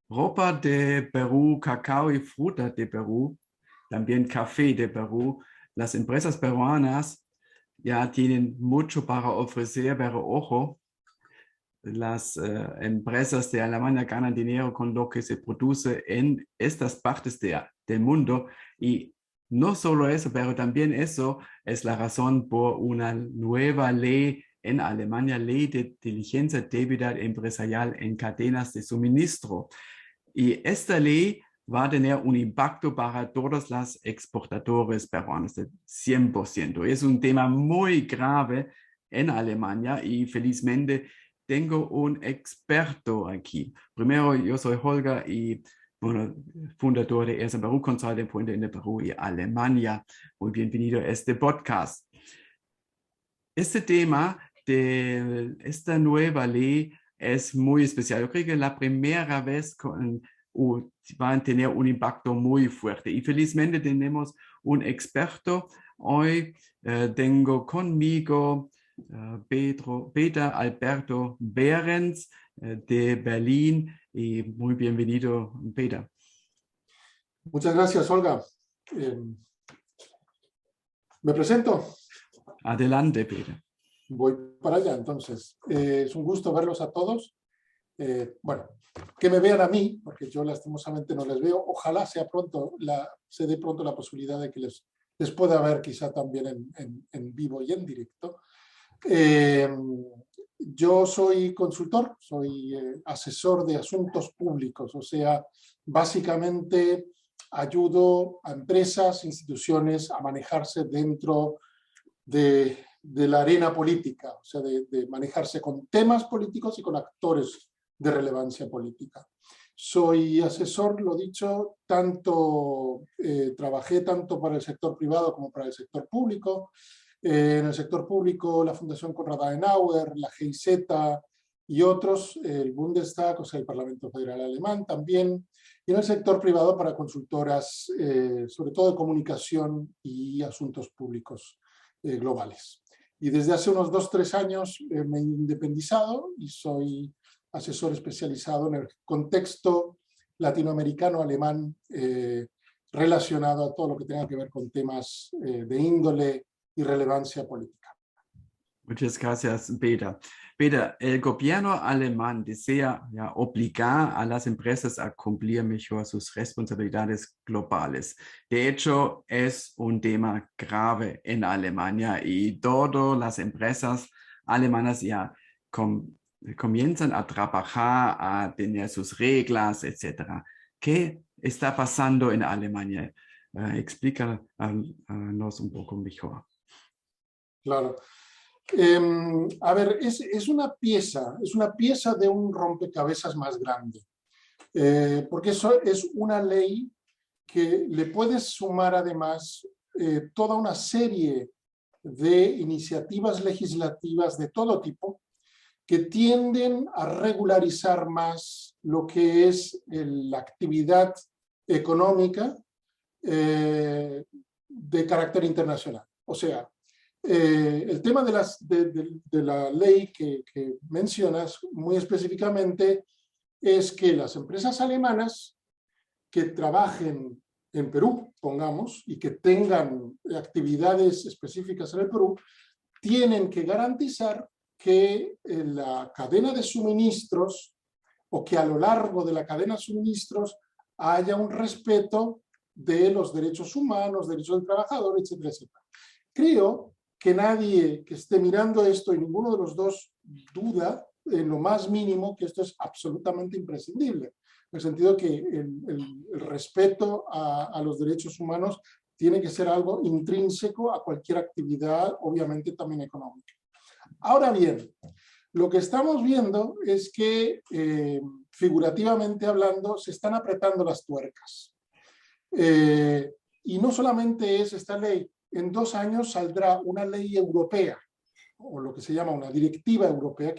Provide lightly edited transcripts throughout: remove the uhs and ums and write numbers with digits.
ropa de Perú, cacao y fruta de Perú, también café de Perú. Las empresas peruanas ya tienen mucho para ofrecer, pero ojo, las empresas de Alemania ganan dinero con lo que se produce en estas partes del mundo y no solo eso, pero también eso es la razón por una nueva ley en Alemania, ley de diligencia debida empresarial en cadenas de suministro. Y esta ley va a tener un impacto para todos los exportadores peruanos de 100%. Es un tema muy grave en Alemania y felizmente tengo un experto aquí. Primero, yo soy Holger y bueno, fundador de ESA Perú Consulting Point en Perú y Alemania. Muy bienvenido a este podcast. Este tema de esta nueva ley es muy especial. Yo creo que la primera vez van a tener un impacto muy fuerte y felizmente tenemos un experto. Hoy tengo conmigo Peter Alberto Behrens de Berlín y muy bienvenido, Peter. Muchas gracias, Olga. ¿Me presento? Adelante, Peter. Voy para allá, entonces. Es un gusto verlos a todos. Bueno, que me vean a mí, porque yo lastimosamente no les veo. Ojalá se dé pronto la posibilidad de que les pueda ver quizá también en vivo y en directo. Yo soy consultor, soy asesor de asuntos públicos, o sea, básicamente ayudo a empresas, instituciones a manejarse dentro de la arena política, o sea, de manejarse con temas políticos y con actores de relevancia política. Soy asesor, lo dicho, trabajé tanto para el sector privado como para el sector público. En el sector público, la Fundación Konrad Adenauer, la GIZ y otros, el Bundestag, o sea, el Parlamento Federal Alemán también, y en el sector privado para consultoras, sobre todo de comunicación y asuntos públicos globales. Y desde hace unos 2-3 años me he independizado y soy asesor especializado en el contexto latinoamericano-alemán relacionado a todo lo que tenga que ver con temas de índole y relevancia política. Muchas gracias, Peter. Peter, el gobierno alemán desea obligar a las empresas a cumplir mejor sus responsabilidades globales. De hecho, es un tema grave en Alemania y todas las empresas alemanas ya comienzan a trabajar, a tener sus reglas, etc. ¿Qué está pasando en Alemania? Explícanos un poco mejor. Claro. A ver, es una pieza de un rompecabezas más grande, porque eso es una ley que le puedes sumar además toda una serie de iniciativas legislativas de todo tipo que tienden a regularizar más lo que es la actividad económica de carácter internacional. O sea, el tema de la ley que mencionas muy específicamente es que las empresas alemanas que trabajen en Perú, pongamos, y que tengan actividades específicas en el Perú, tienen que garantizar que la cadena de suministros o que a lo largo de la cadena de suministros haya un respeto de los derechos humanos, derechos del trabajador, etcétera, etcétera. Creo que nadie que esté mirando esto y ninguno de los dos duda en lo más mínimo que esto es absolutamente imprescindible, en el sentido que el respeto a los derechos humanos tiene que ser algo intrínseco a cualquier actividad, obviamente también económica. Ahora bien, lo que estamos viendo es que, figurativamente hablando, se están apretando las tuercas. Y no solamente es esta ley, en 2 años saldrá una ley europea, o lo que se llama una directiva europea,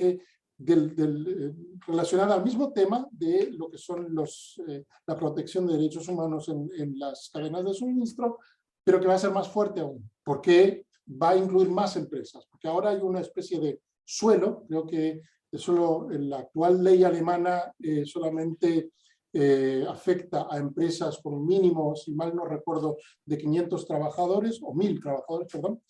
relacionada al mismo tema de lo que son la protección de derechos humanos en las cadenas de suministro, pero que va a ser más fuerte aún, porque va a incluir más empresas, porque ahora hay una especie de suelo, creo que solo en la actual ley alemana solamente afecta a empresas con mínimo, si mal no recuerdo, de 500 trabajadores, o 1000 trabajadores, perdón,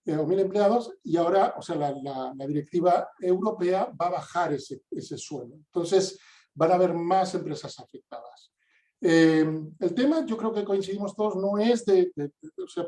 o 1000 empleados, y ahora, o sea, la directiva europea va a bajar ese suelo. Entonces, van a haber más empresas afectadas. El tema, yo creo que coincidimos todos, no es o sea,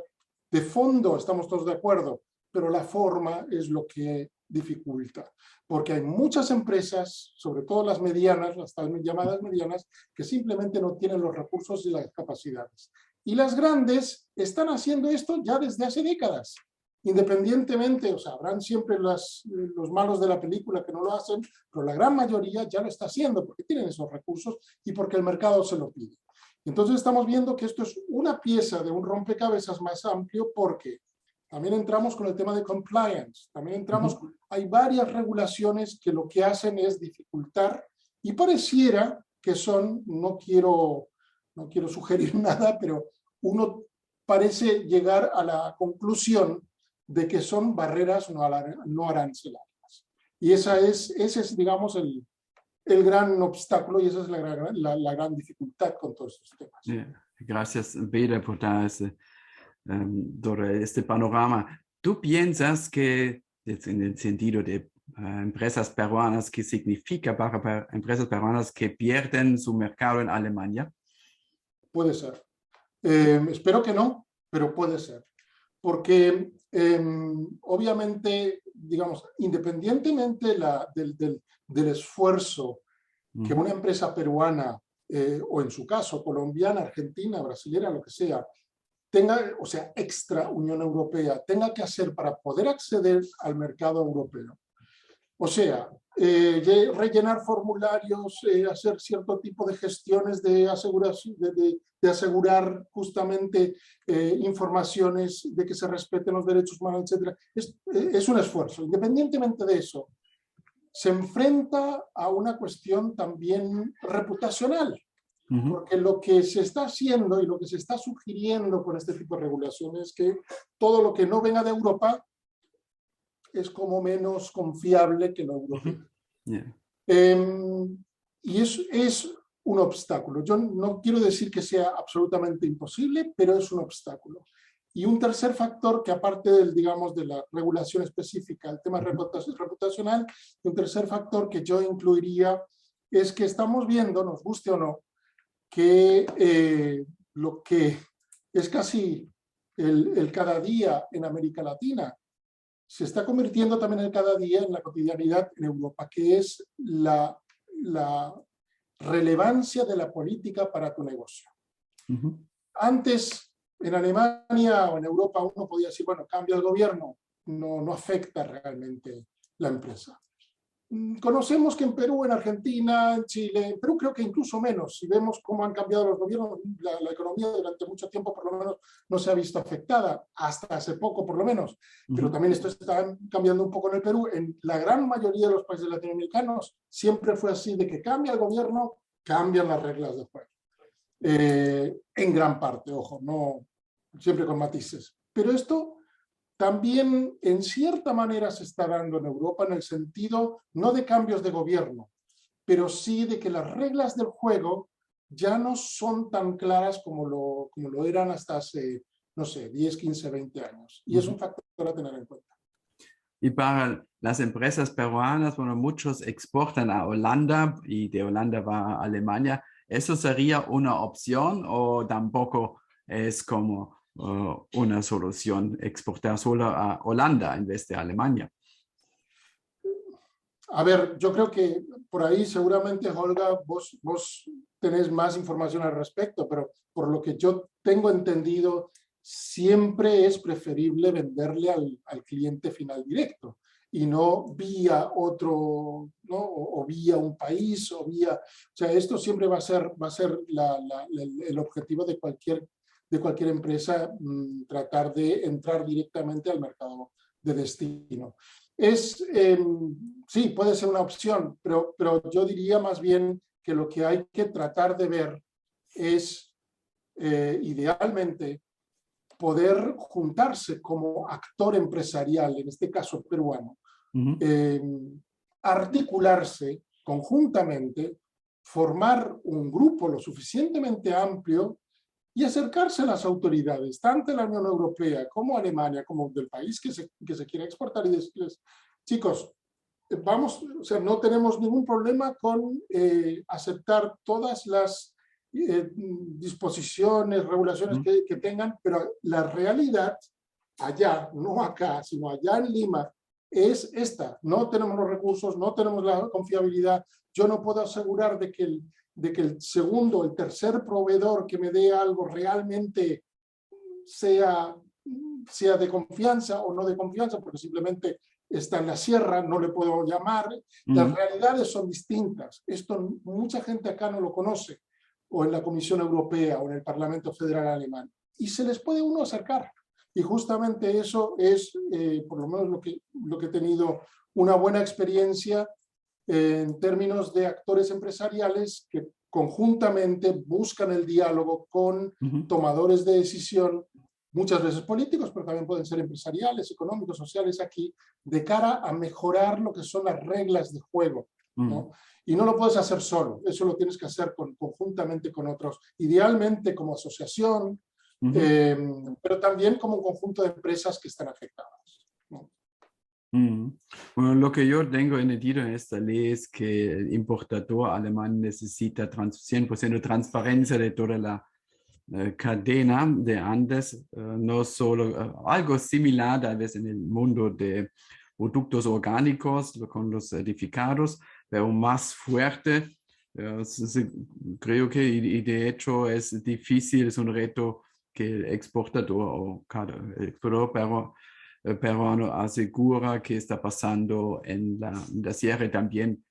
de fondo estamos todos de acuerdo, pero la forma es lo que dificulta, porque hay muchas empresas, sobre todo las medianas, las tal llamadas medianas, que simplemente no tienen los recursos y las capacidades. Y las grandes están haciendo esto ya desde hace décadas, independientemente, o sea, habrán siempre los malos de la película que no lo hacen, pero la gran mayoría ya lo está haciendo porque tienen esos recursos y porque el mercado se lo pide. Entonces estamos viendo que esto es una pieza de un rompecabezas más amplio, porque también entramos con el tema de compliance, también entramos, hay varias regulaciones que lo que hacen es dificultar, y pareciera que son, no quiero sugerir nada, pero uno parece llegar a la conclusión de que son barreras no arancelarias. Y ese es, digamos, el gran obstáculo, y esa es la gran dificultad con todos estos temas. Yeah. Gracias, Beda, por dar este panorama. ¿Tú piensas que, en el sentido de empresas peruanas, qué significa para empresas peruanas que pierden su mercado en Alemania? Puede ser. Espero que no, pero puede ser. Porque obviamente, digamos, independientemente del esfuerzo que una empresa peruana, o en su caso colombiana, argentina, brasilera, lo que sea, tenga, o sea, extra Unión Europea, tenga que hacer para poder acceder al mercado europeo. O sea, rellenar formularios, hacer cierto tipo de gestiones de asegurar justamente informaciones, de que se respeten los derechos humanos, etc. Es un esfuerzo. Independientemente de eso, se enfrenta a una cuestión también reputacional. Porque lo que se está haciendo y lo que se está sugiriendo con este tipo de regulaciones es que todo lo que no venga de Europa es como menos confiable que lo europeo. Y es un obstáculo. Yo no quiero decir que sea absolutamente imposible, pero es un obstáculo. Y un tercer factor, que aparte del, digamos, de la regulación específica, el tema reputacional, un tercer factor que yo incluiría es que estamos viendo, nos guste o no, que lo que es casi el cada día en América Latina se está convirtiendo también el cada día en la cotidianidad en Europa, que es la relevancia de la política para tu negocio. Antes, en Alemania o en Europa, uno podía decir, bueno, cambia el gobierno, no afecta realmente la empresa. Conocemos que en Perú, en Argentina, en Chile, en Perú creo que incluso menos, si vemos cómo han cambiado los gobiernos, la economía durante mucho tiempo por lo menos no se ha visto afectada, hasta hace poco por lo menos, pero también esto está cambiando un poco en el Perú. En la gran mayoría de los países latinoamericanos siempre fue así, de que cambia el gobierno, cambian las reglas de juego. En gran parte, ojo, no siempre con matices. Pero esto también en cierta manera se está dando en Europa, en el sentido no de cambios de gobierno, pero sí de que las reglas del juego ya no son tan claras como lo eran hasta hace, no sé, 10, 15, 20 años. Y es un factor a tener en cuenta. Y para las empresas peruanas, bueno, muchos exportan a Holanda y de Holanda va a Alemania. ¿Eso sería una opción o tampoco es como una solución exportar solo a Holanda en vez de Alemania? A ver, yo creo que por ahí seguramente, Olga, vos tenés más información al respecto, pero por lo que yo tengo entendido, siempre es preferible venderle al cliente final directo y no vía otro, ¿no? O vía un país, o sea, esto siempre va a ser el objetivo de cualquier empresa, tratar de entrar directamente al mercado de destino. Sí, puede ser una opción, pero yo diría más bien que lo que hay que tratar de ver es, idealmente, poder juntarse como actor empresarial, en este caso peruano, articularse conjuntamente formar un grupo lo suficientemente amplio y acercarse a las autoridades, tanto de la Unión Europea como Alemania, como del país que se quiera exportar, y decirles, chicos, vamos, o sea, no tenemos ningún problema con aceptar todas las disposiciones, regulaciones que tengan, pero la realidad allá, no acá, sino allá en Lima, es esta. No tenemos los recursos, no tenemos la confiabilidad. Yo no puedo asegurar de que el segundo, el tercer proveedor que me dé algo realmente sea de confianza o no de confianza, porque simplemente está en la sierra, no le puedo llamar. Las realidades son distintas. Esto mucha gente acá no lo conoce, o en la Comisión Europea o en el Parlamento Federal Alemán, y se les puede uno acercar. Y justamente eso es, por lo menos lo que he tenido una buena experiencia en términos de actores empresariales que conjuntamente buscan el diálogo con tomadores de decisión, muchas veces políticos, pero también pueden ser empresariales, económicos, sociales aquí, de cara a mejorar lo que son las reglas de juego, ¿no? Y no lo puedes hacer solo, eso lo tienes que hacer conjuntamente con otros, idealmente como asociación, pero también como un conjunto de empresas que están afectadas, ¿no? Bueno, lo que yo tengo entendido en esta ley es que el importador alemán necesita 100% transparencia de toda la cadena de antes, no solo algo similar tal vez en el mundo de productos orgánicos con los certificados, pero más fuerte. Creo que y de hecho es difícil, es un reto que el exportador o cada exportador peruano asegura que está pasando en la sierra, también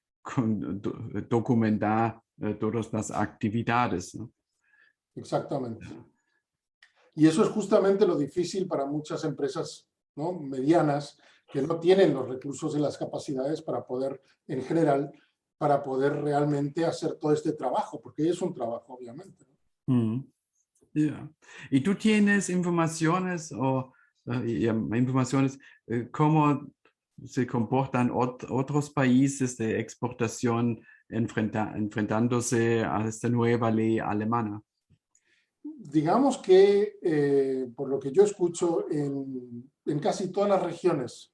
documentar todas las actividades, ¿no? Exactamente. Y eso es justamente lo difícil para muchas empresas, ¿no?, medianas, que no tienen los recursos y las capacidades para poder, en general, para poder realmente hacer todo este trabajo, porque es un trabajo, obviamente, ¿no? Yeah. ¿Y tú tienes informaciones cómo se comportan otros países de exportación enfrentándose a esta nueva ley alemana? Digamos que, por lo que yo escucho, en casi todas las regiones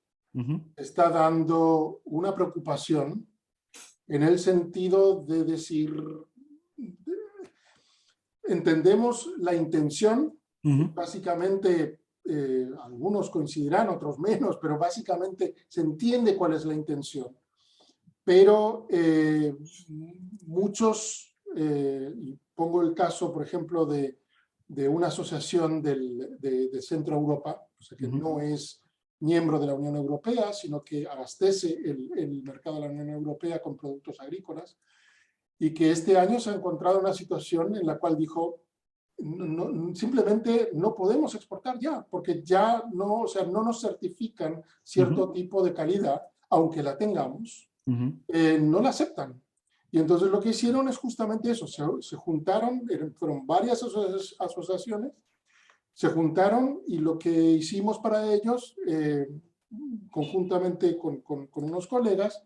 está dando una preocupación en el sentido de decir, entendemos la intención, básicamente algunos coincidirán, otros menos, pero básicamente se entiende cuál es la intención. Pero muchos, y pongo el caso, por ejemplo, de una asociación de Centro Europa, o sea, que no es miembro de la Unión Europea, sino que abastece el mercado de la Unión Europea con productos agrícolas, y que este año se ha encontrado en una situación en la cual dijo, simplemente no podemos exportar ya, porque ya no, o sea, no nos certifican cierto tipo de calidad, aunque la tengamos, no la aceptan. Y entonces lo que hicieron es justamente eso, se juntaron, fueron varias asociaciones, se juntaron, y lo que hicimos para ellos, conjuntamente con unos colegas,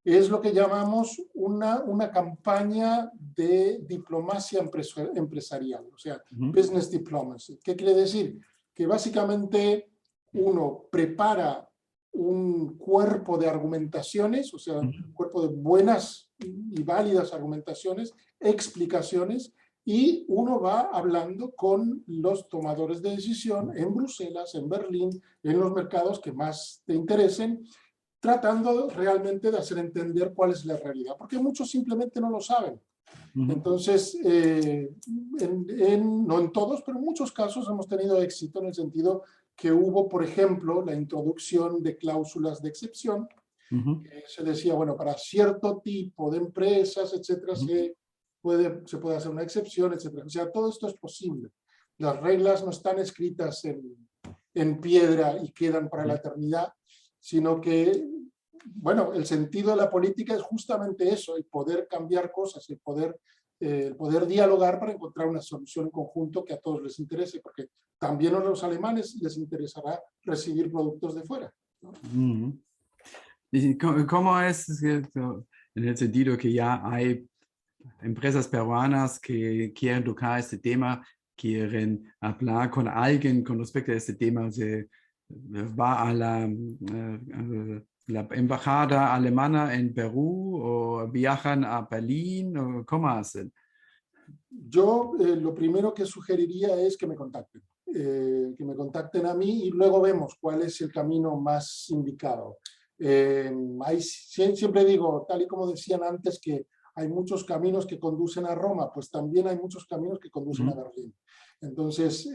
es lo que llamamos una campaña de diplomacia empresarial, o sea, business diplomacy. ¿Qué quiere decir? Que básicamente uno prepara un cuerpo de argumentaciones, o sea, un cuerpo de buenas y válidas argumentaciones, explicaciones, y uno va hablando con los tomadores de decisión en Bruselas, en Berlín, en los mercados que más te interesen, tratando realmente de hacer entender cuál es la realidad, porque muchos simplemente no lo saben. Entonces, no en todos, pero en muchos casos hemos tenido éxito en el sentido que hubo, por ejemplo, la introducción de cláusulas de excepción, que se decía, bueno, para cierto tipo de empresas, etcétera, se puede hacer una excepción, etcétera. O sea, todo esto es posible. Las reglas no están escritas en piedra y quedan para la eternidad, sino que, bueno, el sentido de la política es justamente eso, el poder cambiar cosas, el poder dialogar para encontrar una solución en conjunto que a todos les interese, porque también a los alemanes les interesará recibir productos de fuera, ¿no? ¿Y cómo es en el sentido que ya hay empresas peruanas que quieren tocar este tema, quieren hablar con alguien con respecto a este tema, se va a la embajada alemana en Perú o viajan a Berlín o cómo hacen. Yo lo primero que sugeriría es que me contacten a mí y luego vemos cuál es el camino más indicado. Siempre digo, tal y como decían antes, que hay muchos caminos que conducen a Roma, pues también hay muchos caminos que conducen a Berlín. Entonces,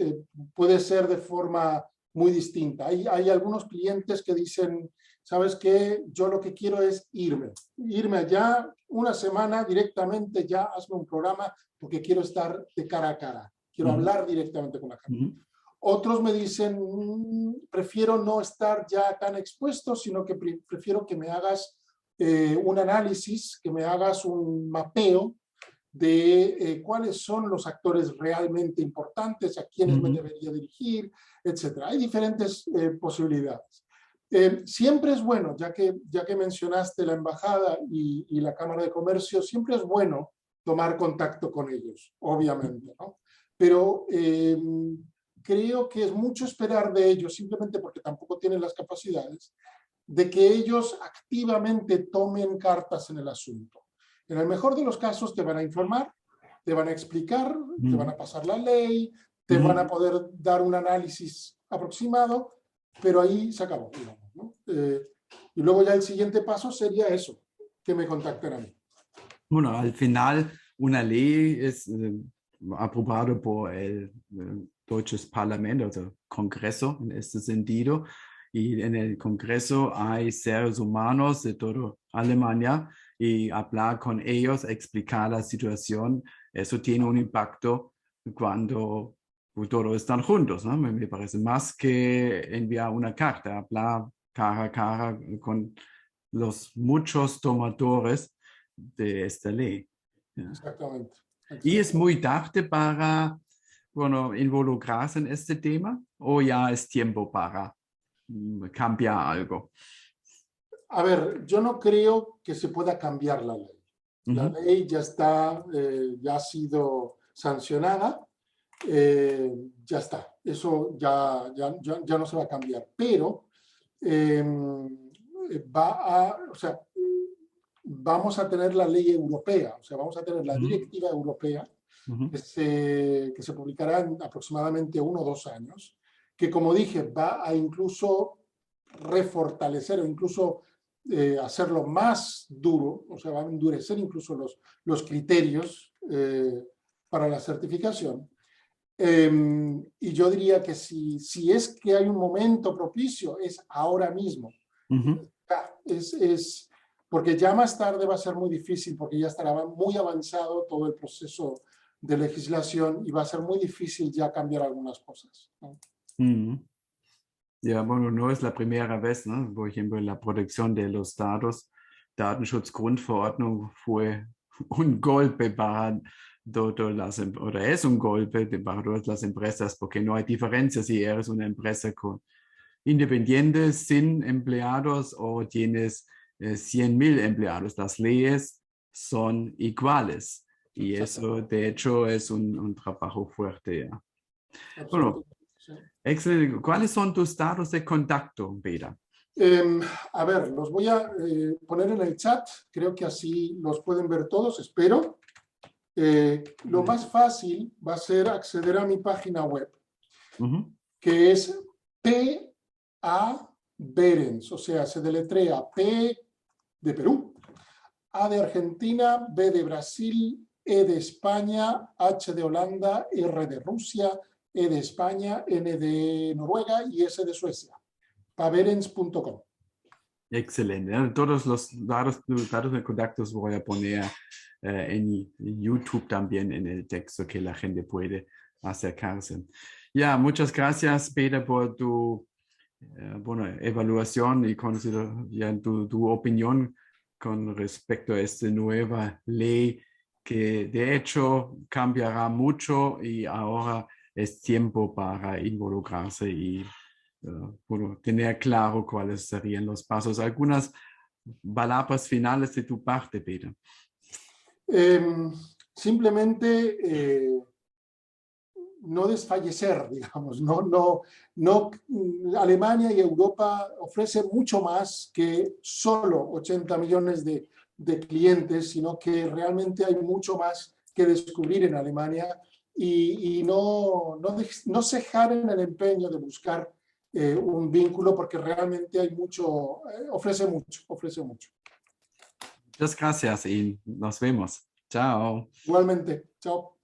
puede ser de forma muy distinta. Hay algunos clientes que dicen, ¿sabes qué? Yo lo que quiero es irme allá una semana directamente, ya hazme un programa porque quiero estar de cara a cara, quiero hablar directamente con la gente. Otros me dicen, prefiero no estar ya tan expuesto, sino que prefiero que me hagas un análisis, que me hagas un mapeo de cuáles son los actores realmente importantes, a quiénes me debería dirigir, etc. Hay diferentes posibilidades. Siempre es bueno, ya que mencionaste la embajada y la Cámara de Comercio, siempre es bueno tomar contacto con ellos, obviamente, ¿no? Pero creo que es mucho esperar de ellos, simplemente porque tampoco tienen las capacidades, de que ellos activamente tomen cartas en el asunto. En el mejor de los casos te van a informar, te van a explicar, te van a pasar la ley, te van a poder dar un análisis aproximado, pero ahí se acabó, digamos, ¿no? Y luego ya el siguiente paso sería eso, que me contacten a mí. Bueno, al final una ley es aprobada por el deutsches Parlamento, also Congreso en este sentido, y en el Congreso hay seres humanos de toda Alemania y hablar con ellos, explicar la situación, eso tiene un impacto cuando todos están juntos, ¿no? Me parece más que enviar una carta, hablar cara a cara con los muchos tomadores de esta ley. Exactamente. ¿Y es muy tarde para, bueno, involucrarse en este tema o ya es tiempo para cambiar algo? A ver, yo no creo que se pueda cambiar la ley. La ley ya está, ya ha sido sancionada, ya está. Eso ya no se va a cambiar. Pero o sea, vamos a tener la ley europea, o sea, vamos a tener la directiva europea que se publicará en aproximadamente 1 o 2 años, que como dije, va a incluso refortalecer o incluso hacerlo más duro, o sea, va a endurecer incluso los criterios para la certificación. Y yo diría que si es que hay un momento propicio, es ahora mismo. Porque ya más tarde va a ser muy difícil, porque ya estará muy avanzado todo el proceso de legislación y va a ser muy difícil ya cambiar algunas cosas, ¿no? Ja, bueno, no es la primera vez, ¿no? Por ejemplo, la protección de los datos, Datenschutzgrundverordnung fue un golpe para todas las, oder es un golpe para todas las empresas, porque no hay diferencia si eres una empresa independiente sin empleados o tienes 100,000 empleados. Las leyes son iguales y eso, de hecho, es un trabajo fuerte. ¿Ja? Bueno, excelente. ¿Cuáles son tus datos de contacto, Peter? A ver, los voy a poner en el chat. Creo que así los pueden ver todos, espero. Lo más fácil va a ser acceder a mi página web, que es P.A. Behrens, o sea, se deletrea P de Perú, A de Argentina, B de Brasil, E de España, H de Holanda, R de Rusia, E de España, N de Noruega y S de Suecia. paberens.com. Excelente. Todos los datos de contactos voy a poner en YouTube también en el texto que la gente puede acercarse. Ya, muchas gracias, Peter, por tu evaluación y tu opinión con respecto a esta nueva ley que de hecho cambiará mucho y ahora es tiempo para involucrarse y tener claro cuáles serían los pasos. Algunas palabras finales de tu parte, Peter. Simplemente no desfallecer, digamos, Alemania y Europa ofrecen mucho más que solo 80 millones de clientes, sino que realmente hay mucho más que descubrir en Alemania y no cejar en el empeño de buscar un vínculo porque realmente hay mucho, ofrece mucho, ofrece mucho. Muchas gracias y nos vemos. Chao. Igualmente, chao.